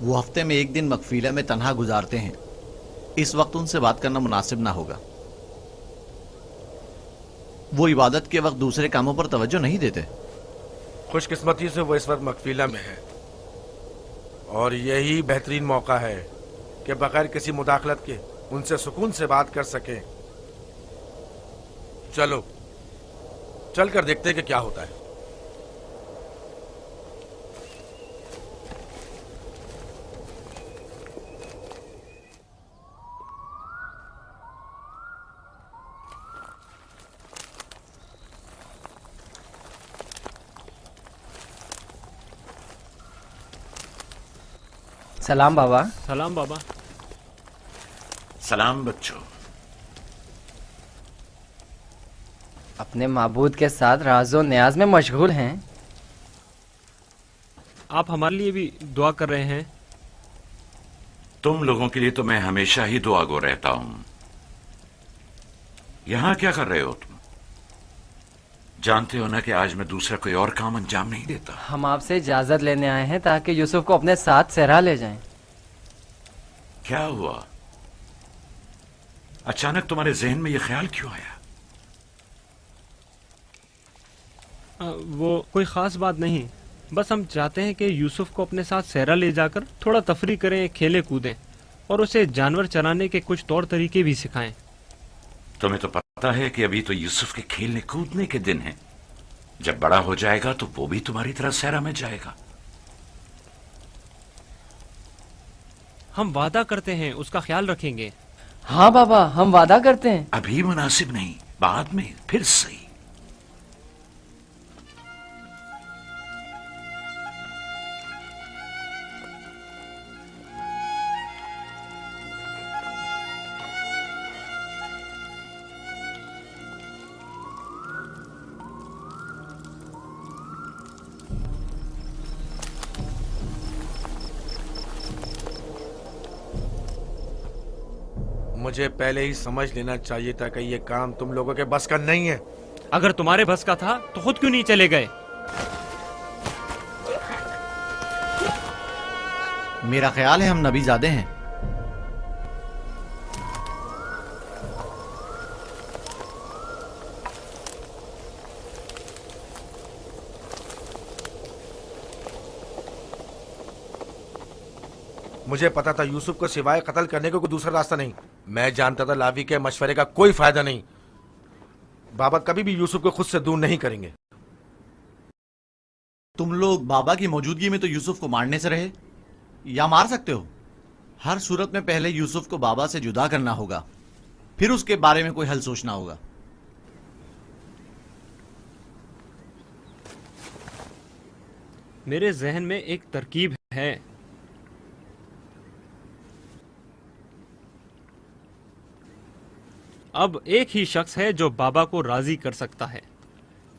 वो हफ्ते में एक दिन मकफीला में तन्हा गुजारते हैं। इस वक्त उनसे बात करना मुनासिब ना होगा। वो इबादत के वक्त दूसरे कामों पर तवज्जो नहीं देते। खुशकिस्मती से वो इस वक्त मकफीला में है और यही बेहतरीन मौका है कि बगैर किसी मुदाखलत के उनसे सुकून से बात कर सकें। चलो चल कर देखते हैं कि क्या होता है। सलाम बाबा। सलाम बाबा। सलाम बच्चों। अपने माबूद के साथ राज़ो न्याज में मशगूल हैं। आप हमारे लिए भी दुआ कर रहे हैं। तुम लोगों के लिए तो मैं हमेशा ही दुआगो रहता हूं। यहां क्या कर रहे हो तुम? जानते हो ना कि आज मैं दूसरा कोई और काम अंजाम नहीं देता। हम आपसे इजाजत लेने आए हैं ताकि यूसुफ को अपने साथ सहरा ले जाएं। क्या हुआ? अचानक तुम्हारे जहन में यह ख्याल क्यों आया? वो कोई खास बात नहीं, बस हम चाहते हैं कि यूसुफ को अपने साथ सहरा ले जाकर थोड़ा तफरी करें, खेले कूदें और उसे जानवर चराने के कुछ तौर तरीके भी सिखाएं। तुम्हें तो पता है कि अभी तो यूसुफ के खेलने कूदने के दिन हैं। जब बड़ा हो जाएगा तो वो भी तुम्हारी तरह सहरा में जाएगा। हम वादा करते हैं उसका ख्याल रखेंगे। हाँ बाबा, हम वादा करते हैं। अभी मुनासिब नहीं, बाद में फिर सही। मुझे पहले ही समझ लेना चाहिए था कि ये काम तुम लोगों के बस का नहीं है। अगर तुम्हारे बस का था तो खुद क्यों नहीं चले गए? मेरा ख्याल है हम नबीजादे हैं। मुझे पता था यूसुफ को सिवाय कत्ल करने का कोई दूसरा रास्ता नहीं। मैं जानता था लावी के मशवरे का कोई फायदा नहीं। बाबा कभी भी यूसुफ को खुद से दूर नहीं करेंगे। तुम लोग बाबा की मौजूदगी में तो यूसुफ को मारने से रहे या मार सकते हो। हर सूरत में पहले यूसुफ को बाबा से जुदा करना होगा, फिर उसके बारे में कोई हल सोचना होगा। मेरे जहन में एक तरकीब है। अब एक ही शख्स है जो बाबा को राजी कर सकता है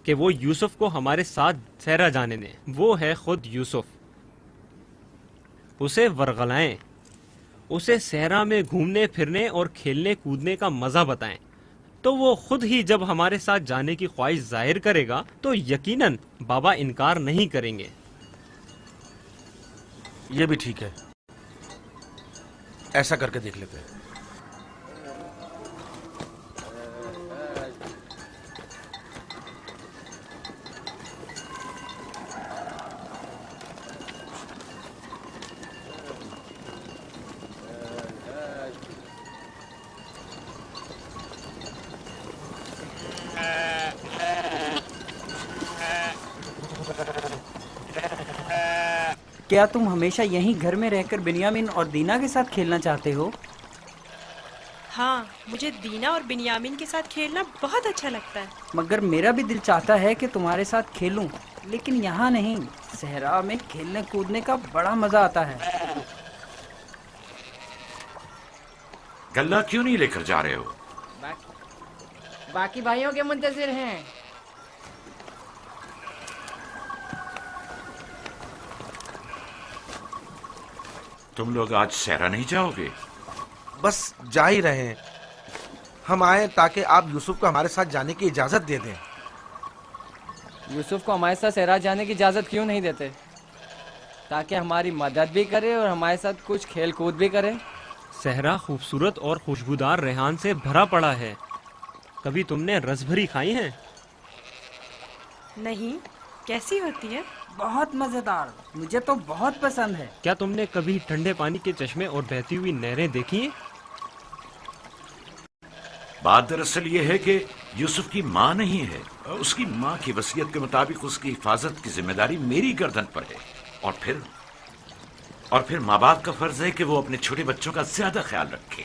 कि वो यूसुफ को हमारे साथ सहरा जाने दें। वो है खुद यूसुफ। उसे वरगलाएं, उसे सहरा में घूमने फिरने और खेलने कूदने का मजा बताएं, तो वो खुद ही जब हमारे साथ जाने की ख्वाहिश जाहिर करेगा तो यकीनन बाबा इनकार नहीं करेंगे। ये भी ठीक है, ऐसा करके देख लेते हैं। क्या तुम हमेशा यहीं घर में रहकर बिन्यामिन और दीना के साथ खेलना चाहते हो? हाँ, मुझे दीना और बिन्यामिन के साथ खेलना बहुत अच्छा लगता है। मगर मेरा भी दिल चाहता है कि तुम्हारे साथ खेलूं, लेकिन यहाँ नहीं। सहरा में खेलने कूदने का बड़ा मजा आता है। गल्ला क्यों नहीं लेकर जा रहे हो? बाकी भाइयों के मुंतजिर हैं। तुम लोग आज सहरा नहीं जाओगे? बस जा ही रहे हैं। हम आए ताकि आप यूसुफ को हमारे साथ जाने की इजाजत दे दें। यूसुफ को हमारे साथ सहरा जाने की इजाजत क्यों नहीं देते? ताकि हमारी मदद भी करे और हमारे साथ कुछ खेल कूद भी करे। सहरा खूबसूरत और खुशबूदार रेहान से भरा पड़ा है। कभी तुमने रसभरी खाई है? नहीं, कैसी होती है? बहुत मजेदार, मुझे तो बहुत पसंद है। क्या तुमने कभी ठंडे पानी के चश्मे और बहती हुई नहरें देखी हैं? बात दरअसल ये है कि यूसुफ की माँ नहीं है। उसकी माँ की वसीयत के मुताबिक उसकी हिफाजत की जिम्मेदारी मेरी गर्दन पर है। और फिर माँ बाप का फर्ज है कि वो अपने छोटे बच्चों का ज्यादा ख्याल रखें।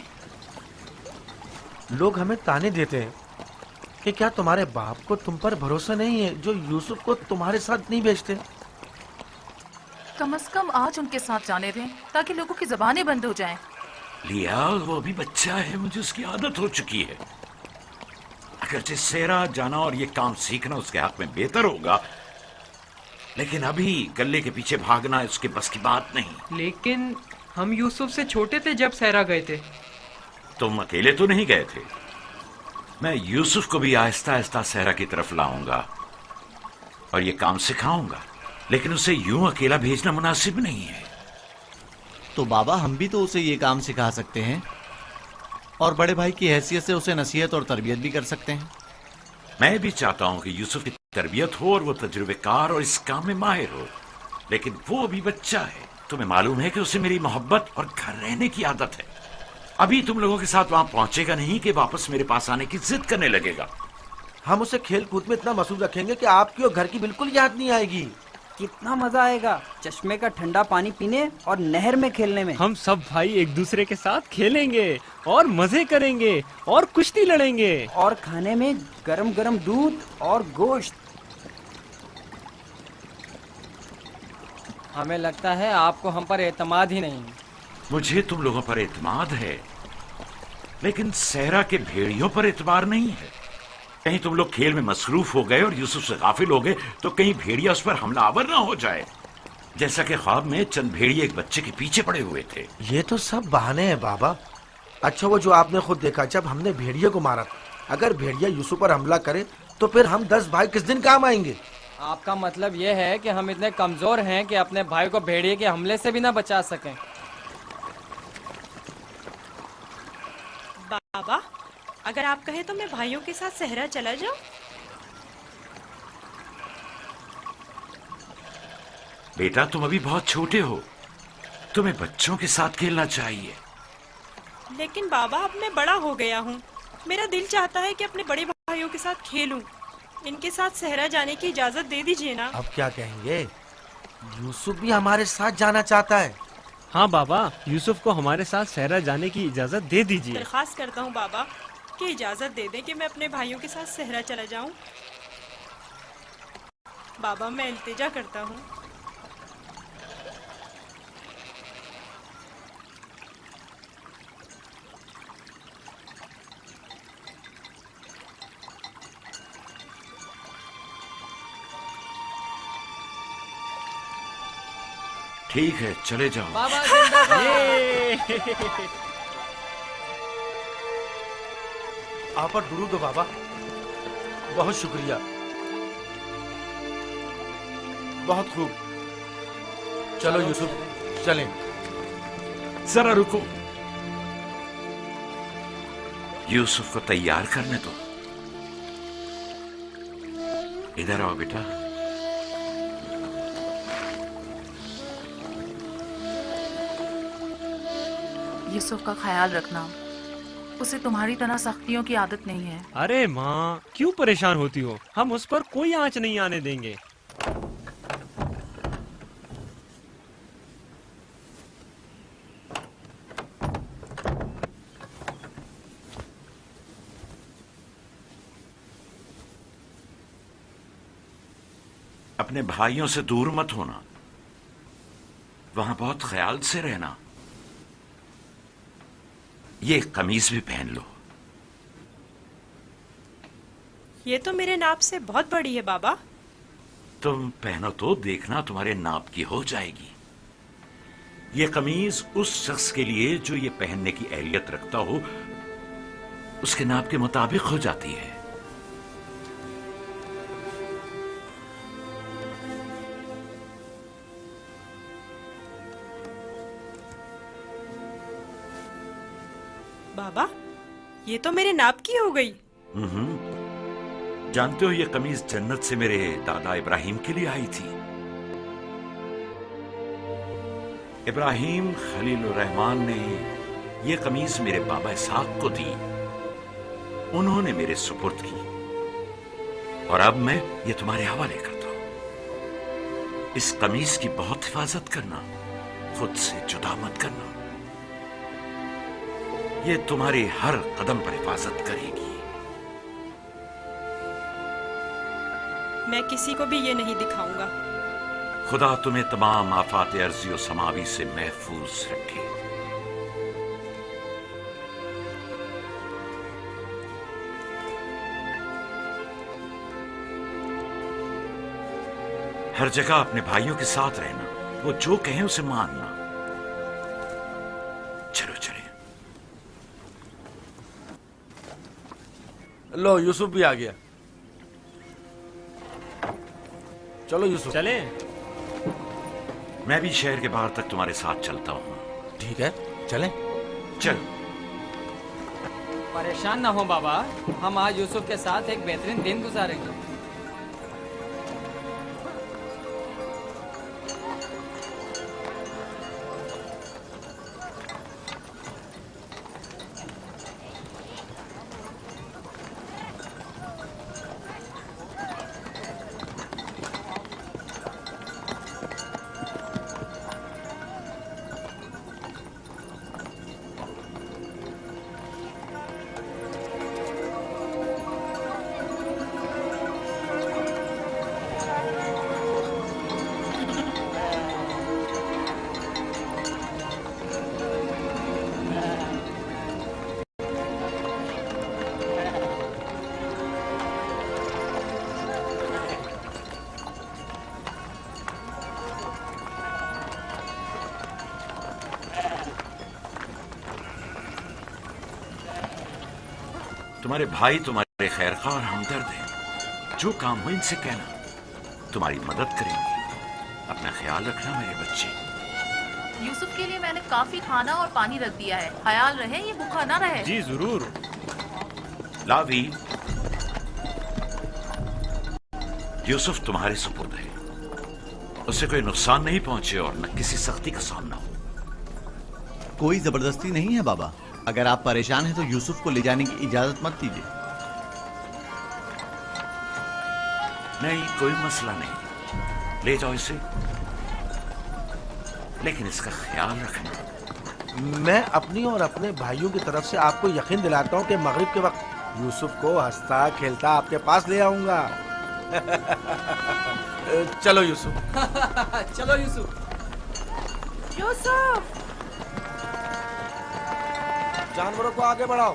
लोग हमें ताने देते हैं कि क्या तुम्हारे बाप को तुम पर भरोसा नहीं है जो यूसुफ को तुम्हारे साथ नहीं भेजते। कम से कम आज उनके साथ जाने दें ताकि लोगों की जबानें बंद हो जाएं। लिया, वो अभी बच्चा है, मुझे उसकी आदत हो चुकी है। अगरचे सेरा जाना और ये काम सीखना उसके हक में बेहतर होगा, लेकिन अभी गले के पीछे भागना उसके बस की बात नहीं। लेकिन हम यूसुफ से छोटे थे जब सहरा गए थे। तुम अकेले तो नहीं गए थे। मैं यूसुफ को भी आहिस्ता आहिस्ता सहरा की तरफ लाऊंगा और ये काम सिखाऊंगा, लेकिन उसे यूं अकेला भेजना मुनासिब नहीं है। तो बाबा, हम भी तो उसे ये काम सिखा सकते हैं और बड़े भाई की हैसियत से उसे नसीहत और तरबियत भी कर सकते हैं। मैं भी चाहता हूं कि यूसुफ की तरबियत हो और वो तजुर्बेकार और इस काम में माहिर हो, लेकिन वो अभी बच्चा है। तुम्हें मालूम है कि उसे मेरी मोहब्बत और घर रहने की आदत है। अभी तुम लोगों के साथ वहां पहुंचेगा नहीं कि वापस मेरे पास आने की जिद करने लगेगा। हम उसे खेल कूद में इतना मसरूफ रखेंगे कि आपकी और घर की बिल्कुल याद नहीं आएगी। कितना मजा आएगा चश्मे का ठंडा पानी पीने और नहर में खेलने में। हम सब भाई एक दूसरे के साथ खेलेंगे और मजे करेंगे और कुश्ती लड़ेंगे और खाने में गरम गरम दूध और गोश्त। हमें लगता है आपको हम पर एतमाद ही नहीं। मुझे तुम लोगों पर एतमाद है, लेकिन सहरा के भेड़ियों पर एतबार नहीं है। कहीं तुम लोग खेल में मसरूफ हो गए और यूसुफ से गाफिल हो गए तो कहीं भेड़िया उस पर हमलावर ना हो जाए, जैसा कि ख्वाब में चंद भेड़िए एक बच्चे के पीछे पड़े हुए थे। ये तो सब बहाने हैं बाबा। अच्छा, वो जो आपने खुद देखा जब हमने भेड़िए को मारा, अगर भेड़िया यूसुफ पर हमला करे तो फिर हम 10 भाई किस दिन काम आएंगे? आपका मतलब ये है कि हम इतने कमजोर हैं कि अपने भाई को भेड़िए के हमले से भी ना बचा सकें। बाबा, अगर आप कहें तो मैं भाइयों के साथ सहरा चला जाऊं? बेटा, तुम अभी बहुत छोटे हो, तुम्हें बच्चों के साथ खेलना चाहिए। लेकिन बाबा, अब मैं बड़ा हो गया हूँ। मेरा दिल चाहता है कि अपने बड़े भाइयों के साथ खेलूं। इनके साथ सहरा जाने की इजाजत दे दीजिए ना। अब क्या कहेंगे? यूसुफ भी हमारे साथ जाना चाहता है। हाँ बाबा, यूसुफ को हमारे साथ सहरा जाने की इजाजत दे दीजिए। दरख्वास्त करता हूँ बाबा कि इजाजत दे दें कि मैं अपने भाइयों के साथ सहरा चला जाऊं। बाबा, मैं इल्तिजा करता हूँ। ठीक है, चले जाओ। बाबा जिंदाबाद। आप पर दुरूद हो बाबा, बहुत शुक्रिया। बहुत खूब, चलो यूसुफ चलें। जरा रुको, यूसुफ को तैयार करने दो। इधर आओ बेटा। यूसुफ का ख्याल रखना, उसे तुम्हारी तरह सख्तियों की आदत नहीं है। अरे माँ, क्यों परेशान होती हो? हम उस पर कोई आंच नहीं आने देंगे। अपने भाइयों से दूर मत होना, वहां बहुत ख्याल से रहना। ये कमीज भी पहन लो। ये तो मेरे नाप से बहुत बड़ी है बाबा। तुम पहनो तो देखना तुम्हारे नाप की हो जाएगी। ये कमीज उस शख्स के लिए जो ये पहनने की अहलियत रखता हो, उसके नाप के मुताबिक हो जाती है। बाबा, ये तो मेरे नाप की हो गई। जानते हो ये कमीज जन्नत से मेरे दादा इब्राहिम के लिए आई थी। इब्राहिम खलीलुर रहमान ने ये कमीज मेरे बाबा इसहाक को दी, उन्होंने मेरे सुपुर्द की, और अब मैं ये तुम्हारे हवाले करता हूं। इस कमीज की बहुत हिफाजत करना, खुद से जुदा मत करना, ये तुम्हारे हर कदम पर हिफाजत करेगी। मैं किसी को भी ये नहीं दिखाऊंगा। खुदा तुम्हें तमाम आफात अर्जी और समावी से महफूज रखे। हर जगह अपने भाइयों के साथ रहना, वो जो कहें उसे मानना। चलो चले। लो यूसुफ भी आ गया। चलो यूसुफ। चले। मैं भी शहर के बाहर तक तुम्हारे साथ चलता हूं। ठीक है, चलें। चल। परेशान ना हो बाबा, हम आज यूसुफ के साथ एक बेहतरीन दिन गुजारेंगे। तुम्हारे भाई तुम्हारे खैरख्वाह और हमदर्द हैं। जो काम हो इनसे कहना, तुम्हारी मदद करेंगे। अपना ख्याल रखना मेरे बच्चे। यूसुफ के लिए मैंने काफी खाना और पानी रख दिया है, ख्याल रहे ये भूखा ना रहे। जी जरूर। लावी, यूसुफ तुम्हारे सुपुर्द है, उसे कोई नुकसान नहीं पहुंचे और न किसी सख्ती का सामना हो। कोई जबरदस्ती नहीं है बाबा। अगर आप परेशान हैं तो यूसुफ को ले जाने की इजाजत मत दीजिए। नहीं, कोई मसला नहीं, ले जाओ इसे, लेकिन इसका ख्याल रखना। मैं अपनी और अपने भाइयों की तरफ से आपको यकीन दिलाता हूँ कि मगरिब के वक्त यूसुफ को हंसता खेलता आपके पास ले आऊंगा। चलो यूसुफ। चलो यूसुफ। यूसुफ! जानवरों को आगे बढ़ाओ।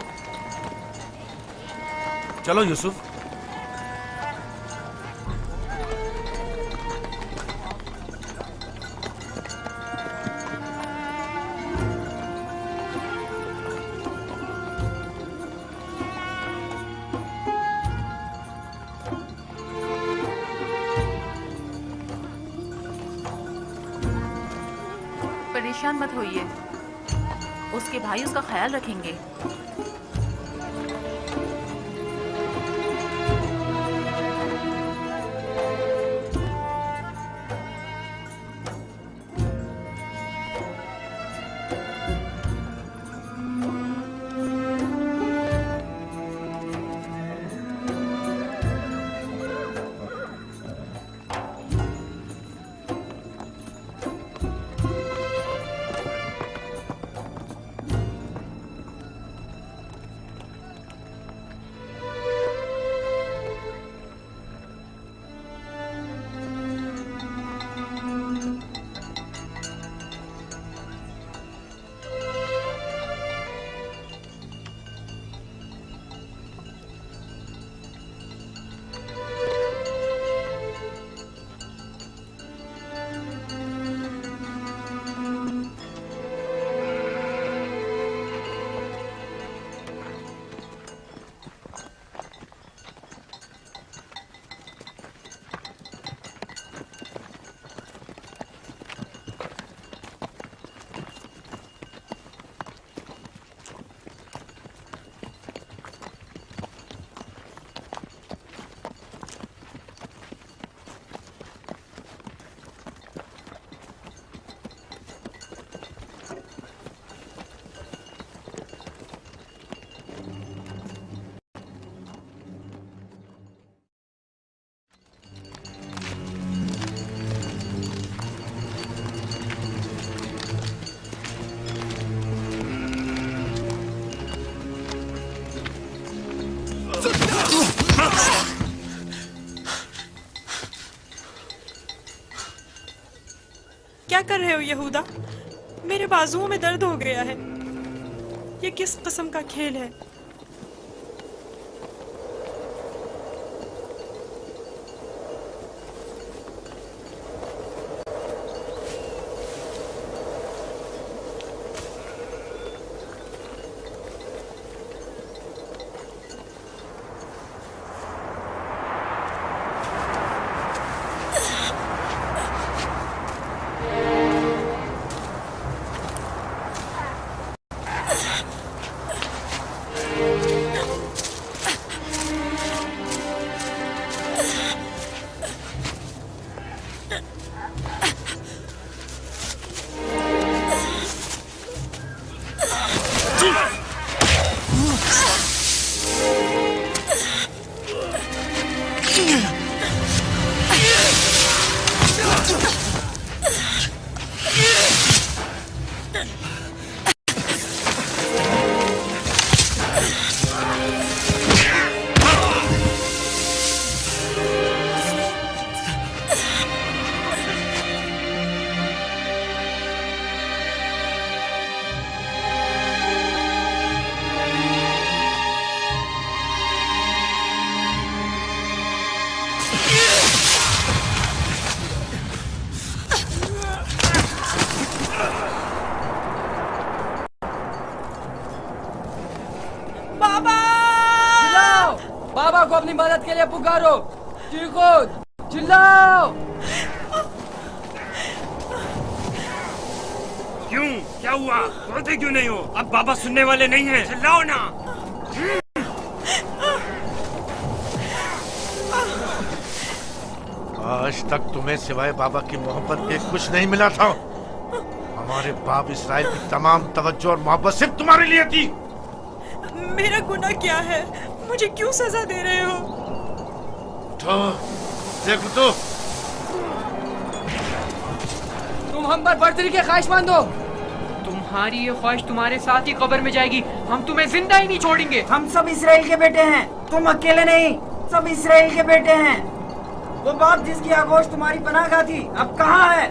चलो यूसुफ। परेशान मत होइए, उसके भाई उसका ख्याल रखेंगे। कर रहे हो यहूदा? मेरे बाजुओं में दर्द हो गया है। ये किस किस्म का खेल है? बाबा को अपनी मदद के लिए पुकारो। चीखो, चिल्लाओ। क्यों? क्या हुआ? बोलते क्यों नहीं हो? अब बाबा सुनने वाले नहीं हैं। चिल्लाओ ना। आज तक तुम्हें सिवाय बाबा की मोहब्बत के कुछ नहीं मिला था। हमारे बाप इसराइल की तमाम तवज्जो और मोहब्बत सिर्फ तुम्हारे लिए थी। मेरा गुनाह क्या है? मुझे क्यों सजा दे रहे हो? तो देखो तो तुम हम पर बर्तरी के ख्वाहिशमंद हो। तुम्हारी ये ख्वाहिश तुम्हारे साथ ही कब्र में जाएगी। हम तुम्हें जिंदा ही नहीं छोड़ेंगे। हम सब इसराइल के बेटे हैं, तुम अकेले नहीं, सब इसराइल के बेटे हैं। वो बाप जिसकी आगोश तुम्हारी पनाह थी, अब कहाँ है?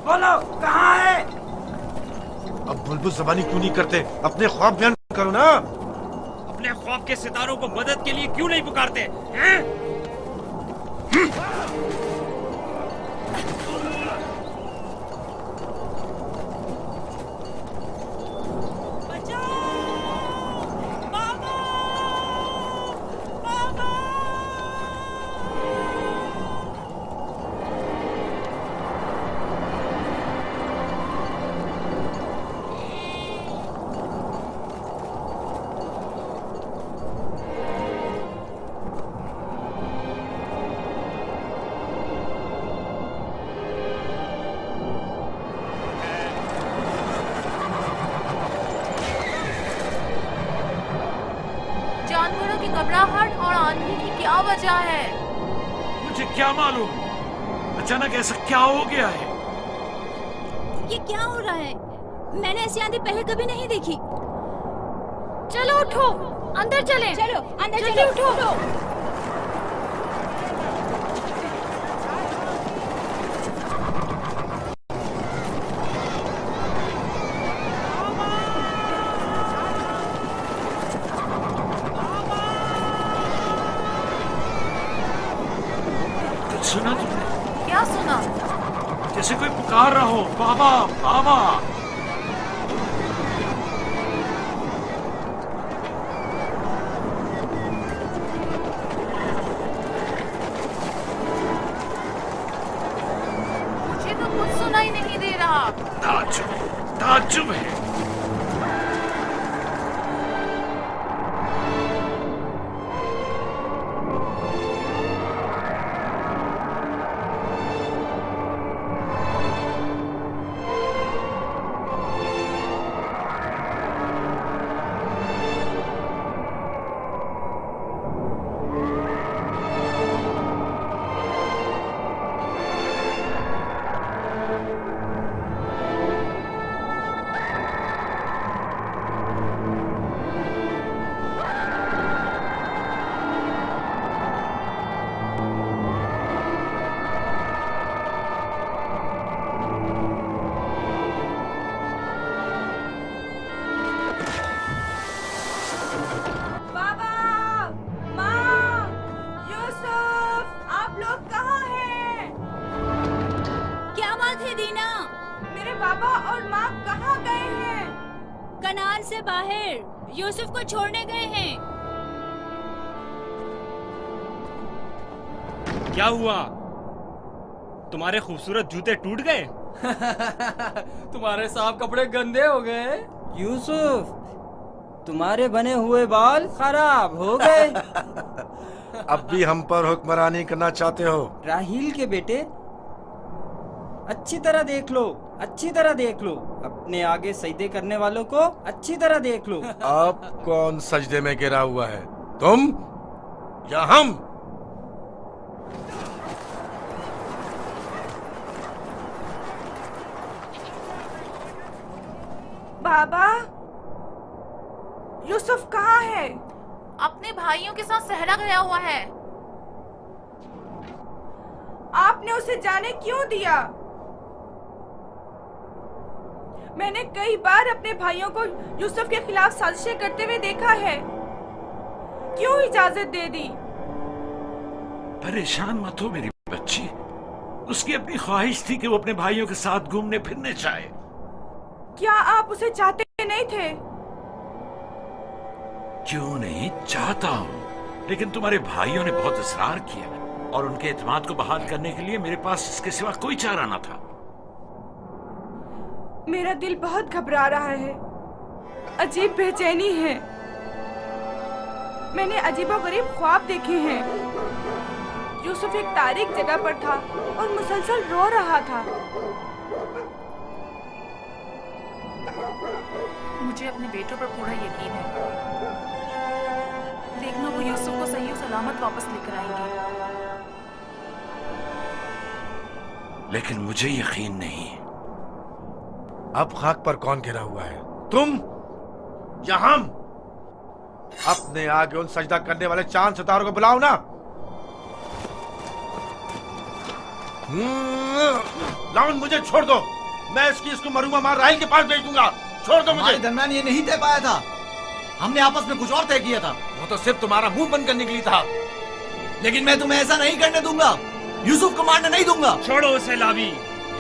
बोलो, कहाँ है? अब बुलबुल ज़बानी क्यों नहीं करते? अपने ख्वाब बयान करो ना। अपने ख्वाब के सितारों को मदद के लिए क्यों नहीं पुकारते हैं? जानवरों की घबराहट और आंधी की क्या वजह है? मुझे क्या मालूम, अचानक ऐसा क्या हो गया है? ये क्या हो रहा है? मैंने ऐसी आंधी पहले कभी नहीं देखी। चलो उठो, अंदर चलें। चलो अंदर चलो, उठो। सुना तुमने? क्या सुना? जैसे कोई पुकार रहा हो, बाबा बाबा। मुझे तो कुछ सुनाई नहीं दे रहा। ताज्जुब है। बाबा और माँ कहाँ गए हैं? कनान से बाहर यूसुफ को छोड़ने गए हैं। क्या हुआ? तुम्हारे खूबसूरत जूते टूट गए? तुम्हारे साफ कपड़े गंदे हो गए। यूसुफ, तुम्हारे बने हुए बाल खराब हो गए। अब भी हम पर हुक्मरानी करना चाहते हो? राहील के बेटे, अच्छी तरह देख लो, अच्छी तरह देख लो। अपने आगे सजदे करने वालों को अच्छी तरह देख लो। अब कौन सजदे में गिरा हुआ है, तुम या हम? बाबा, यूसुफ कहाँ है? अपने भाइयों के साथ सहरा गया हुआ है। आपने उसे जाने क्यों दिया? मैंने कई बार अपने भाइयों को यूसुफ के खिलाफ साजिशें करते हुए देखा है। क्यों इजाजत दे दी? परेशान मत हो मेरी बच्ची। उसकी अपनी ख्वाहिश थी कि वो अपने भाइयों के साथ घूमने फिरने जाए। क्या आप उसे चाहते नहीं थे? क्यों नहीं, चाहता हूँ, लेकिन तुम्हारे भाइयों ने बहुत इसरार किया और उनके एतमाद को बहाल करने के लिए मेरे पास इसके सिवा कोई चारा न था। मेरा दिल बहुत घबरा रहा है, अजीब बेचैनी है। मैंने अजीबोगरीब ख्वाब देखे हैं। यूसुफ एक तारीक जगह पर था और मुसलसल रो रहा था। मुझे अपने बेटों पर पूरा यकीन है। देखना, वो यूसुफ को सही और सलामत वापस लेकर आएंगे। लेकिन मुझे यकीन नहीं। अब खाक पर कौन गिरा हुआ है, तुम या हम? अपने आगे उन सजदा करने वाले चांद सितारों को बुलाओ ना। लाउन, मुझे छोड़ दो। मैं इसको मरूंगा मार राहिल के पास भेज दूंगा। छोड़ दो मुझे। हमारे दरमियान ये नहीं तय पाया था। हमने आपस में कुछ और तय किया था। वो तो सिर्फ तुम्हारा मुंह बंद करने के लिए था। लेकिन मैं तुम्हें ऐसा नहीं करने दूंगा। यूसुफ को मारने नहीं दूंगा। छोड़ो उसे लावी,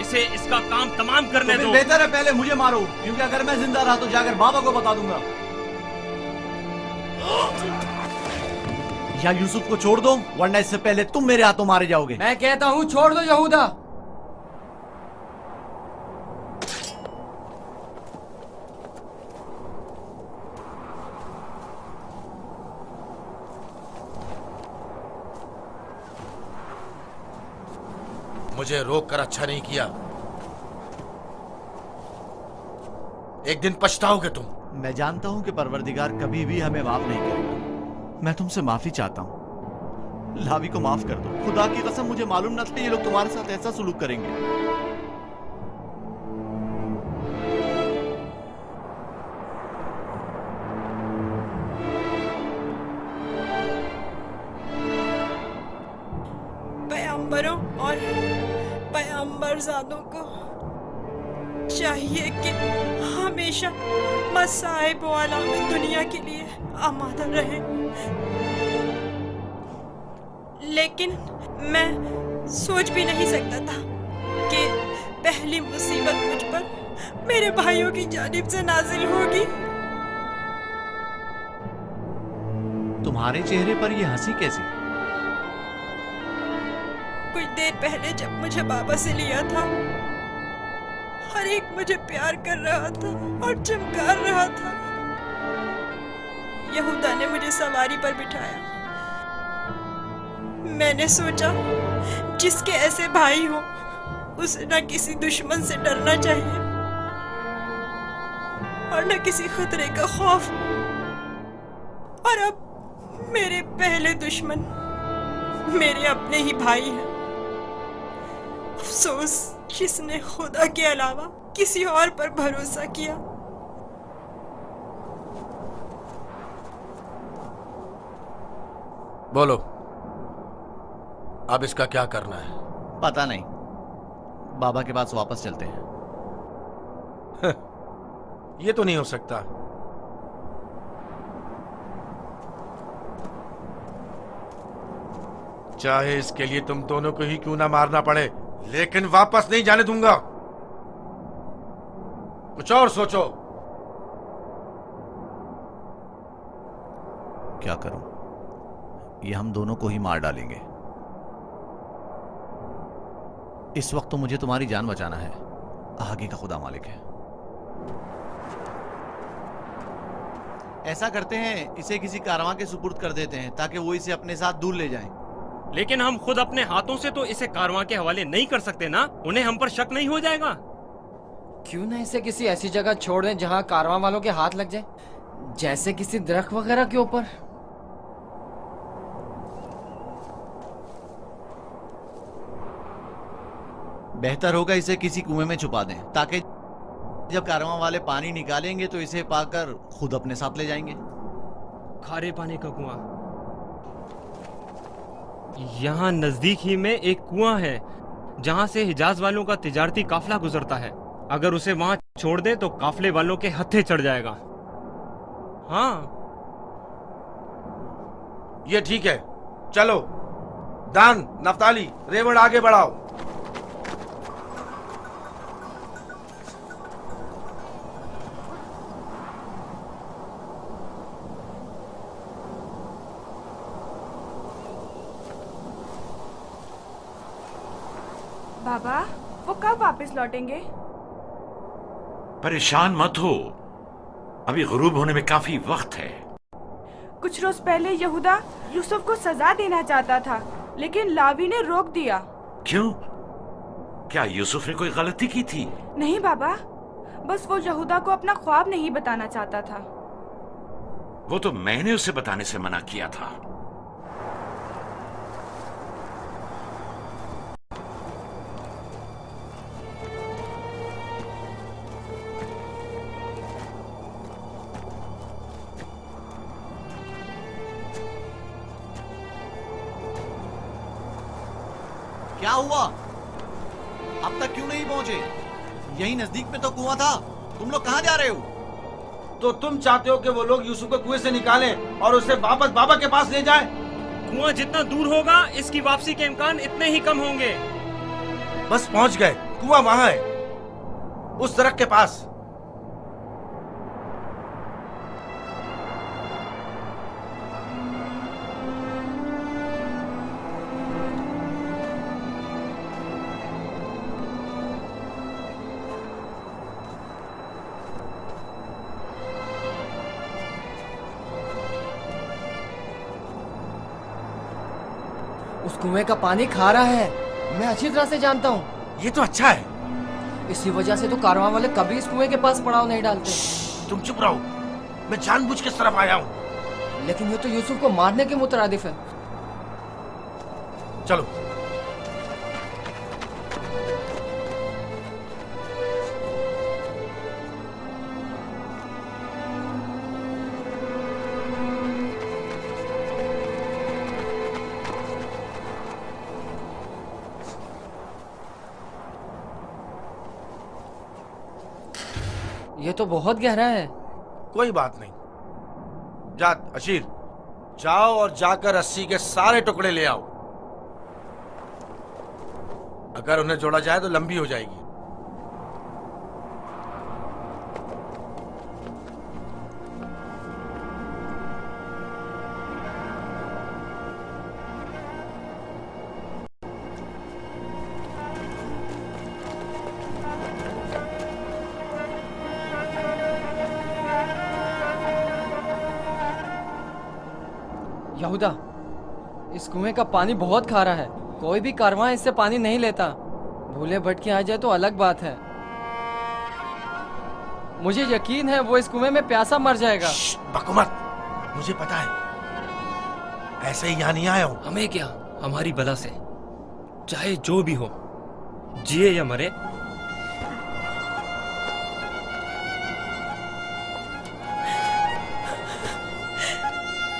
इसे इसका काम तमाम करने दो। बेहतर है पहले मुझे मारो, क्योंकि अगर मैं जिंदा रहा तो जाकर बाबा को बता दूंगा। या यूसुफ को छोड़ दो, वरना इससे पहले तुम मेरे हाथों मारे जाओगे। मैं कहता हूँ छोड़ दो यहूदा। मुझे रोक कर अच्छा नहीं किया। एक दिन पछताओगे तुम। मैं जानता हूं कि परवरदिगार कभी भी हमें माफ नहीं करेगा। मैं तुमसे माफी चाहता हूं। लावी को माफ कर दो। खुदा की कसम, मुझे मालूम न था ये लोग तुम्हारे साथ ऐसा सुलूक करेंगे। पैगंबरों और पैगंबरजादों को चाहिए कि हमेशा मसाइब वाला में दुनिया के लिए आमादा रहे। लेकिन मैं सोच भी नहीं सकता था कि पहली मुसीबत मुझ पर मेरे भाइयों की जानिब से नाजिल होगी। तुम्हारे चेहरे पर ये हंसी कैसी? कुछ देर पहले जब मुझे बाबा से लिया था, हर एक मुझे प्यार कर रहा था और चमकार रहा था। यहूदा ने मुझे सवारी पर बिठाया। मैंने सोचा जिसके ऐसे भाई हो उसे न किसी दुश्मन से डरना चाहिए और न किसी खतरे का खौफ। और अब मेरे पहले दुश्मन मेरे अपने ही भाई हैं। अफसोस जिसने खुदा के अलावा किसी और पर भरोसा किया। बोलो, अब इसका क्या करना है? पता नहीं। बाबा के पास वापस चलते हैं। ये तो नहीं हो सकता। चाहे इसके लिए तुम दोनों को ही क्यों ना मारना पड़े, लेकिन वापस नहीं जाने दूंगा। कुछ और सोचो। क्या करूं? ये हम दोनों को ही मार डालेंगे। इस वक्त तो मुझे तुम्हारी जान बचाना है, आगे का खुदा मालिक है। ऐसा करते हैं, इसे किसी कारवां के सुपुर्द कर देते हैं ताकि वो इसे अपने साथ दूर ले जाएं। लेकिन हम खुद अपने हाथों से तो इसे कारवां के हवाले नहीं कर सकते ना, उन्हें हम पर शक नहीं हो जाएगा? क्यों ना इसे किसी ऐसी जगह छोड़ दें जहां कारवां वालों के हाथ लग जाए, जैसे किसी दरख्त वगैरह के ऊपर। बेहतर होगा इसे किसी कुएं में छुपा दें ताकि जब कारवां वाले पानी निकालेंगे तो इसे पाकर खुद अपने साथ ले जाएंगे। खारे पानी का कुआं। यहाँ नजदीक ही में एक कुआं है जहाँ से हिजाज वालों का तिजारती काफिला गुजरता है। अगर उसे वहाँ छोड़ दे तो काफिले वालों के हत्थे चढ़ जाएगा। हाँ, ये ठीक है, चलो। दान, नफ्ताली, रेवण आगे बढ़ाओ। बाबा, वो कब वापस लौटेंगे? परेशान मत हो, अभी गुरूब होने में काफी वक्त है। कुछ रोज पहले यहूदा यूसुफ को सजा देना चाहता था, लेकिन लावी ने रोक दिया। क्यों? क्या यूसुफ ने कोई गलती की थी? नहीं बाबा, बस वो यहूदा को अपना ख्वाब नहीं बताना चाहता था। वो तो मैंने उसे बताने से मना किया था। क्या हुआ? अब तक क्यों नहीं पहुंचे? यही नजदीक में तो कुआं था। तुम लोग कहाँ जा रहे हो? तो तुम चाहते हो कि वो लोग यूसुफ को कुएं से निकालें और उसे वापस बाबा के पास ले जाएं? कुआं जितना दूर होगा इसकी वापसी के इम्कान इतने ही कम होंगे। बस पहुंच गए, कुआं वहां है, उस दरख्त के पास। उस कुएं का पानी खारा है, मैं अच्छी तरह से जानता हूँ। ये तो अच्छा है। इसी वजह से तो कारवां वाले कभी इस कुएं के पास पड़ाव नहीं डालते। तुम चुप रहो, मैं जानबूझ के इस तरफ आया हूँ। लेकिन ये तो यूसुफ को मारने के मुतरादिफ है। चलो। ये तो बहुत गहरा है। कोई बात नहीं। जा अशीर, जाओ और जाकर रस्सी के सारे टुकड़े ले आओ। अगर उन्हें जोड़ा जाए तो लंबी हो जाएगी। यहूदा, इस कुएं का पानी बहुत खारा है, कोई भी कारवां इससे पानी नहीं लेता। भूले भटके आ जाए तो अलग बात है। मुझे यकीन है वो इस कुएं में प्यासा मर जाएगा। बकुमत, मुझे पता है, ऐसे ही यहाँ नहीं आया हूँ। हमें क्या, हमारी बला से चाहे जो भी हो, जिए या मरे,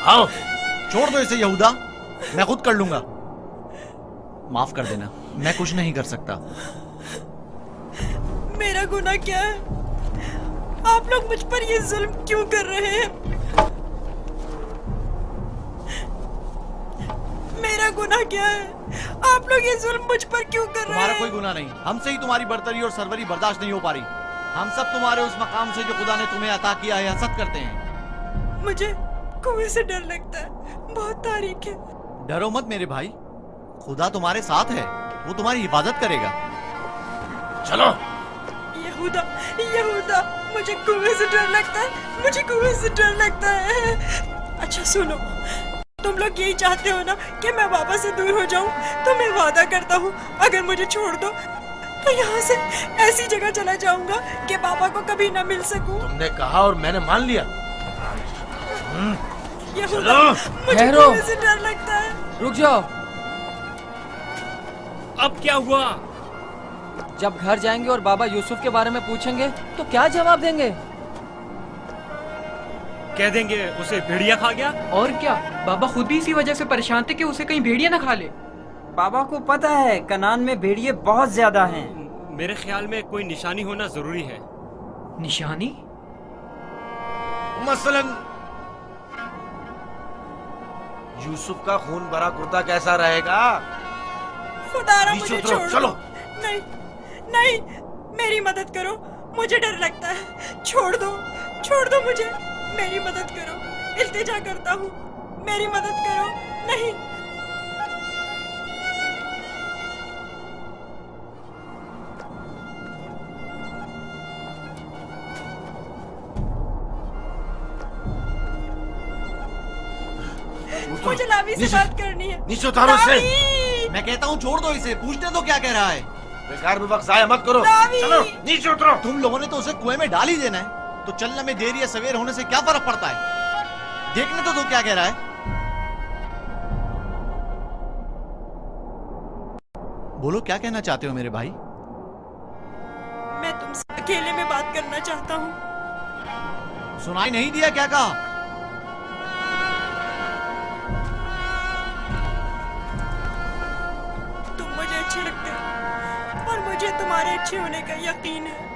आओ। छोड़ दो इसे यहूदा, मैं खुद कर लूंगा। माफ कर देना, मैं कुछ नहीं कर सकता। मेरा गुनाह क्या है? आप लोग मुझ पर ये जुल्म क्यों कर रहे हैं? मेरा गुनाह क्या है? आप लोग ये जुल्म मुझ पर क्यों कर रहे हैं? तुम्हारा कोई गुनाह नहीं, हमसे ही तुम्हारी बर्तरी और सरवरी बर्दाश्त नहीं हो पा रही। हम सब तुम्हारे उस मकाम से जो खुदा ने तुम्हें अता किया है हसद करते हैं। मुझे कुएं से डर लगता है, बहुत तारीख है। डरो मत मेरे भाई, खुदा तुम्हारे साथ है, वो तुम्हारी हिफाजत करेगा। चलो। यहूदा, यहूदा, मुझे कुएं से डर लगता है, मुझे कुएं से डर लगता है। अच्छा सुनो, तुम लोग यही चाहते हो ना कि मैं बाबा से दूर हो जाऊं? तो मैं वादा करता हूँ अगर मुझे छोड़ दो तो यहाँ से ऐसी जगह चला जाऊंगा कि बाबा को कभी ना मिल सकूं। तुमने कहा और मैंने मान लिया। यहूदा, मुझे ठहरो। कुएं से डर लगता है। रुक जाओ। अब क्या हुआ? जब घर जाएंगे और बाबा यूसुफ के बारे में पूछेंगे तो क्या जवाब देंगे? कह देंगे उसे भेड़िया खा गया। और क्या, बाबा खुद भी इसी वजह से परेशान थे कि उसे कहीं भेड़िया ना खा ले। बाबा को पता है कनान में भेड़िए बहुत ज्यादा हैं। मेरे ख्याल में कोई निशानी होना जरूरी है। निशानी? मसलन यूसुफ का खून भरा कुर्ता कैसा रहेगा? खुदारा नीचे मुझे उतरो, छोड़ चलो। दो। नहीं, नहीं, मेरी मदद करो, मुझे डर लगता है। छोड़ दो मुझे, मेरी मदद करो, इल्तिजा करता हूँ, मेरी मदद करो। नहीं। मुझे लावी से बात करनी है। नीचे उतारो इसे। लावी! मैं कहता हूँ छोड़ दो इसे, पूछने तो क्या कह रहा है। बेकार में वक्त जाया मत करो। लावी! चलो नीचे उतरो। तुम लोगों ने तो उसे कुएं में डाल ही देना है, तो चलने में देर या सवेर होने से क्या फर्क पड़ता है? देखने तो दो क्या कह रहा है। बोलो क्या कहना चाहते हो मेरे भाई? मैं तुमसे अकेले में बात करना चाहता हूँ। सुनाई नहीं दिया क्या कहा? तुम मुझे अच्छे लगते हो और मुझे तुम्हारे अच्छे होने का यकीन है।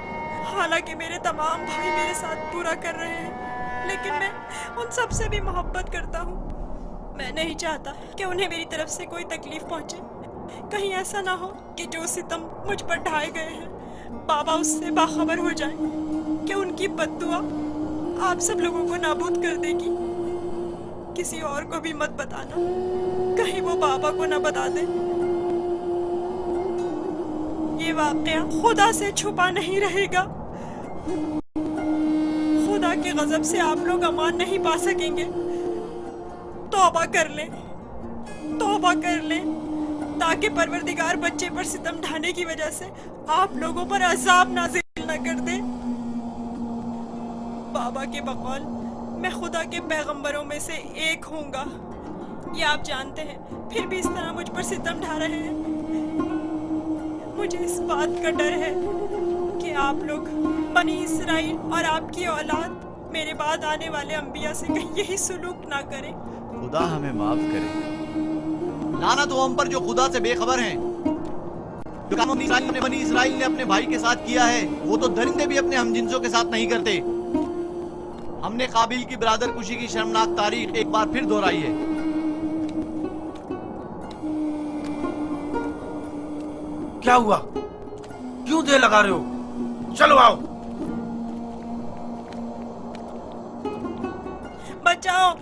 हालांकि मेरे तमाम भाई मेरे साथ पूरा कर रहे हैं, लेकिन मैं उन सब से भी मोहब्बत करता हूँ। मैं नहीं चाहता कि उन्हें मेरी तरफ से कोई तकलीफ पहुंचे। कहीं ऐसा ना हो कि जो सितम मुझ पर ढाए गए हैं बाबा उससे बाखबर हो जाए कि उनकी बद्दुआ आप सब लोगों को नाबूद कर देगी। किसी और को भी मत बताना, कहीं वो बाबा को ना बता दे। ये वाकया खुदा से छुपा नहीं रहेगा। खुदा के गजब से आप लोग अमान नहीं पा सकेंगे। तौबा कर लें, तौबा कर लें, ताकि परवरदिगार बच्चे पर सितम ढाने की वजह से आप लोगों पर अजाब नाज़िल न कर दे। बाबा के बकौल मैं खुदा के पैगंबरों में से एक होऊंगा, ये आप जानते हैं, फिर भी इस तरह मुझ पर सितम ढा रहे हैं। मुझे इस बात का डर है कि आप लोग बनी इसराइल और आपकी औलाद मेरे बाद आने वाले अंबिया से कहीं यही सुलूक ना करें। खुदा हमें माफ करे। लानत हो हम पर जो खुदा से बेखबर हैं। जो काम बनी इसराइल ने अपने भाई के साथ किया है वो तो दरिंदे भी अपने हमजिंसों के साथ नहीं करते। हमने काबिल की बरादर कुशी की शर्मनाक तारीख एक बार फिर दोहराई है। क्या हुआ? क्यों देर लगा रहे हो? चलो आओ। बचाओ,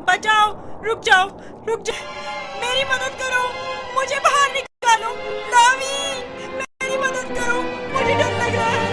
बचाओ, रुक जाओ, रुक जाओ, मेरी मदद करो, मुझे बाहर निकालो। लावी, मेरी मदद करो, मुझे डर लग रहा है।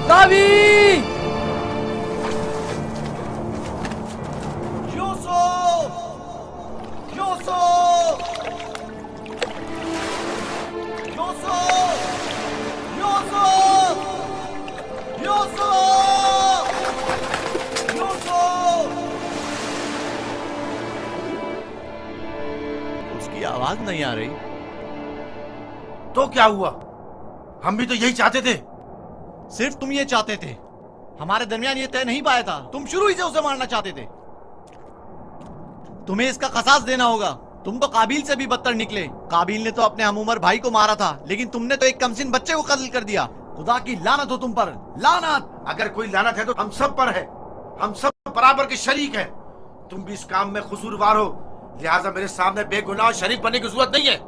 लावी! यूसुफ! यूसुफ! यूसुफ! यूसुफ! यूसुफ! यूसुफ! उसकी आवाज नहीं आ रही। तो क्या हुआ? हम भी तो यही चाहते थे। सिर्फ तुम ये चाहते थे, हमारे दरमियान ये तय नहीं पाया था। तुम शुरू ही से उसे मारना चाहते थे। तुम्हें इसका क़सास देना होगा। तुम तो काबिल से भी बदतर निकले। काबिल ने तो अपने हम उम्र भाई को मारा था, लेकिन तुमने तो एक कमसिन बच्चे को कत्ल कर दिया। खुदा की लानत हो तुम पर, लानत। अगर कोई लानत है तो हम सब पर है। हम सब बराबर के शरीक हैं। तुम भी इस काम में कसूरवार हो, लिहाजा मेरे सामने बेगुनाह शरीक बनने की जरूरत नहीं है।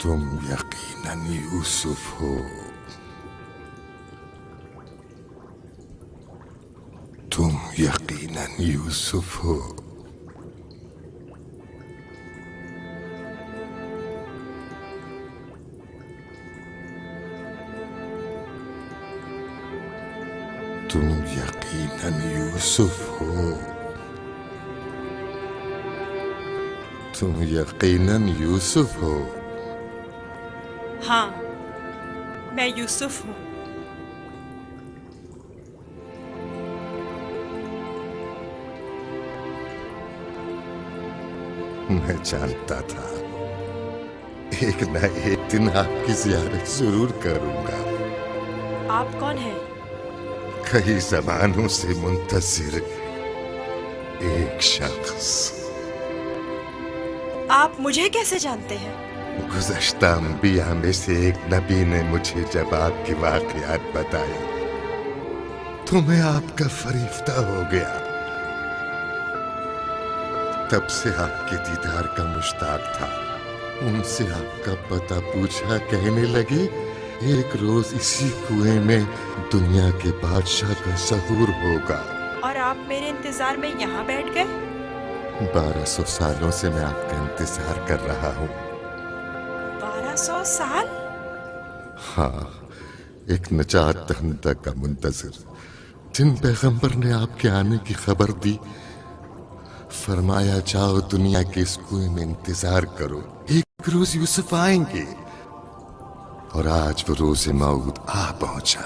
तुम यकीनन यूसुफ हो। तुम यकीनन यूसुफ हो। तुम यकीनन यूसुफ हो। तुम यकीनन यूसुफ हो। हाँ, मैं यूसुफ हूँ। मैं जानता था एक न एक दिन आपकी ज़ियारत जरूर करूंगा। आप कौन हैं? कई ज़मानों से मुंतज़िर एक शख्स। आप मुझे कैसे जानते हैं? गुज़श्ता अंबिया में से एक नबी ने मुझे जब आपकी वाक़ियात बताई तो मैं आपका फरिश्ता हो गया। तब से आपके दीदार का मुश्ताक था। उनसे आपका पता पूछा, कहने लगे एक रोज इसी कुएं में दुनिया के बादशाह का ज़हूर होगा। और आप मेरे इंतजार में यहाँ बैठ गए? 1200 सालों से मैं आपका इंतजार कर रहा हूँ। 1200 साल? हाँ, एक नजात दहिंदा का मुंतज़िर, जिन पैगंबर ने आपके आने की खबर दी, फरमाया जाओ दुनिया के इस कुएं में इंतजार करो, एक रोज यूसुफ आएंगे। और आज वो रोज़े मौद आ पहुंचा।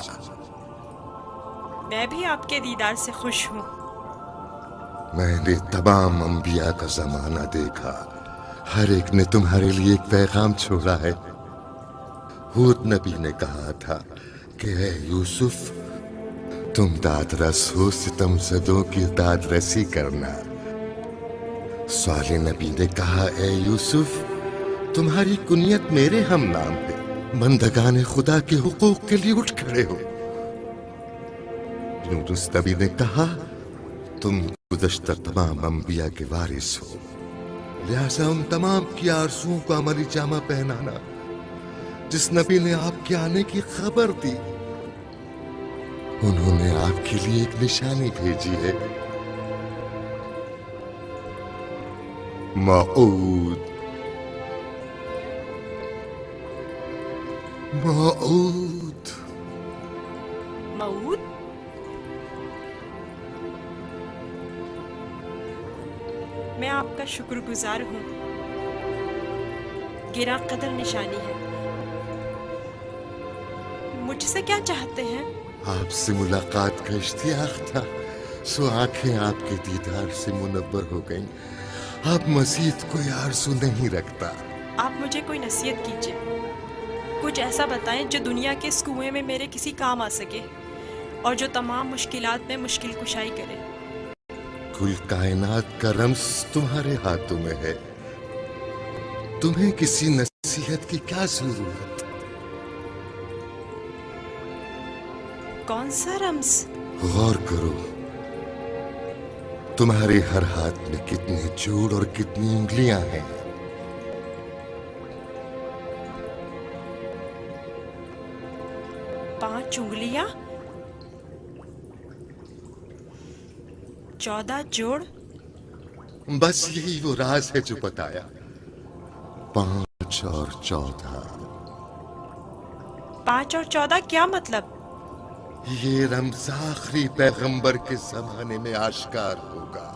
मैं भी आपके दीदार से खुश हूँ। मैंने तमाम अंबिया का जमाना देखा, हर एक ने तुम्हारे लिए एक पैगाम छोड़ा है। हूद नबी ने कहा था कि ऐ यूसुफ, तुम दादरस हो, सितमज़दों की दादरसी करना। साले नबी ने कहा, ऐ यूसुफ, तुम्हारी कुनियत मेरे हम नाम है, बंदगाने खुदा के हुकूक के लिए उठ खड़े हो। यूनुस नबी ने कहा, तुम गुज़श्ता तमाम अंबिया के वारिस हो, लिहाजा उन तमाम की आरज़ुओं को अमली जामा पहनाना। जिस नबी ने आपके आने की खबर दी, उन्होंने आपके लिए एक निशानी भेजी है, मऊद। मऊद। मऊद? मैं आपका शुक्रगुजार हूँ। गिरा कदर निशानी है। मुझसे क्या चाहते हैं? आपसे मुलाकात का इश्तियाक था, सो आंखें आपके दीदार से मुनव्वर हो गईं। अब मजीद कोई आरज़ू नहीं रखता। आप मुझे कोई नसीहत कीजिए, कुछ ऐसा बताएं जो दुनिया के इस कुएं में मेरे किसी काम आ सके और जो तमाम मुश्किलात में मुश्किल कुशाई करे। कुल कायनात का रम्स तुम्हारे हाथों में है, तुम्हें किसी नसीहत की क्या जरूरत? कौन सा रम्स? गौर करो, तुम्हारे हर हाथ में कितने जोड़ और कितनी उंगलियां हैं। पांच उंगलियां, 14 जोड़। बस यही वो राज है जो बताया, 5 और 14। 5 और 14 क्या मतलब? ये रम्ज़ आखिरी पैगंबर के जमाने में आश्कार होगा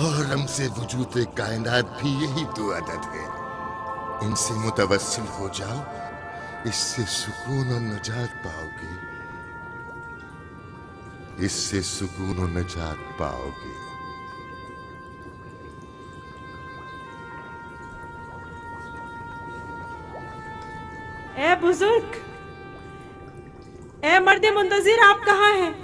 और हमसे वजूद कायनात भी यही दो अदद है। इनसे मुतवस्सिल हो जाओ, इससे सुकून और नजात पाओगे, इससे सुकून और नजात पाओगे। ए बुजुर्ग, ए मर्दे मुंतजिर, आप कहाँ हैं?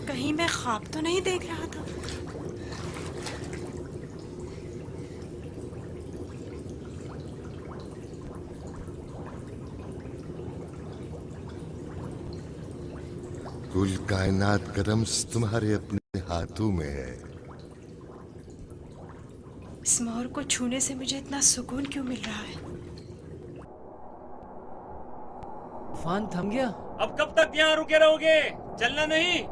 कहीं मैं ख्वाब तो नहीं देख रहा था? कुल कायनात का रम्ज़ तुम्हारे अपने हाथों में है। इस मोर को छूने से मुझे इतना सुकून क्यों मिल रहा है? तूफान थम गया। अब कब तक यहाँ रुके रहोगे? चलना नहीं?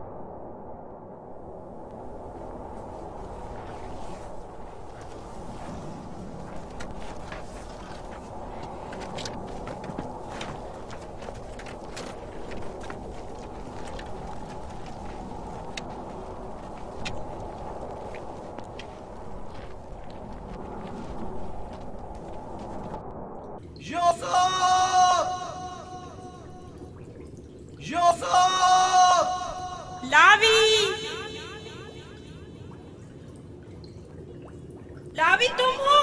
लावी, तुम हो?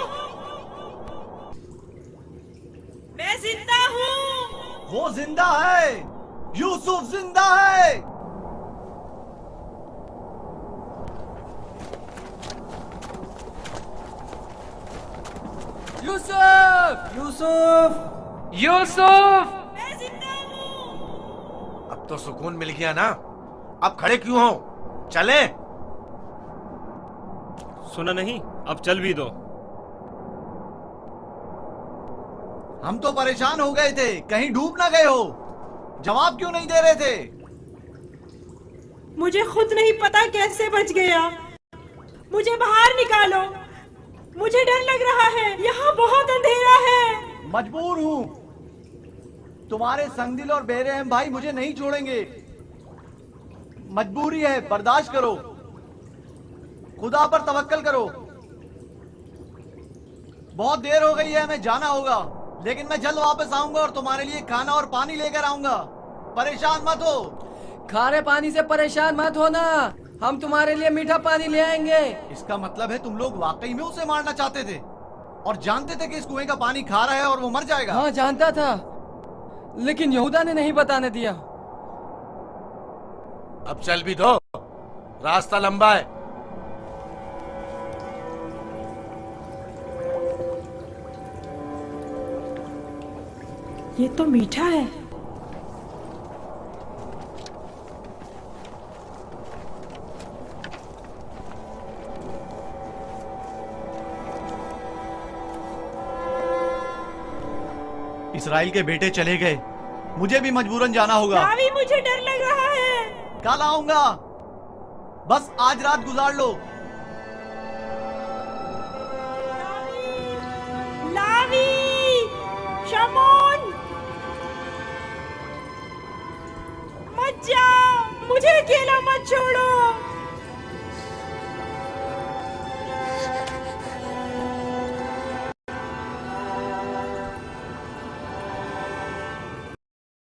मैं जिंदा हूँ। वो जिंदा है, यूसुफ जिंदा है। यूसुफ! यूसुफ! यूसुफ! मैं जिंदा हूँ। अब तो सुकून मिल गया ना? अब खड़े क्यों हो? चले। सुना नहीं? अब चल भी दो। हम तो परेशान हो गए थे, कहीं डूब ना गए हो। जवाब क्यों नहीं दे रहे थे? मुझे खुद नहीं पता कैसे बच गया। मुझे बाहर निकालो, मुझे डर लग रहा है, यहाँ बहुत अंधेरा है। मजबूर हूँ, तुम्हारे संगदिल और बेरहम भाई मुझे नहीं छोड़ेंगे। मजबूरी है, बर्दाश्त करो, खुदा पर तवक्कल करो। बहुत देर हो गई है, हमें जाना होगा, लेकिन मैं जल्द वापस आऊंगा और तुम्हारे लिए खाना और पानी लेकर आऊंगा। परेशान मत हो। खारे पानी से परेशान मत होना, हम तुम्हारे लिए मीठा पानी ले आएंगे। इसका मतलब है तुम लोग वाकई में उसे मारना चाहते थे और जानते थे कि इस कुएं का पानी खारा है और वो मर जाएगा। हाँ, जानता था, लेकिन यहूदा ने नहीं बताने दिया। अब चल भी दो, रास्ता लंबा है। ये तो मीठा है। इस्राइल के बेटे चले गए, मुझे भी मजबूरन जाना होगा। लावी, मुझे डर लग रहा है। कल आऊंगा, बस आज रात गुजार लो। लावी, शमोन, मत जाओ, मुझे अकेला मत छोड़ो।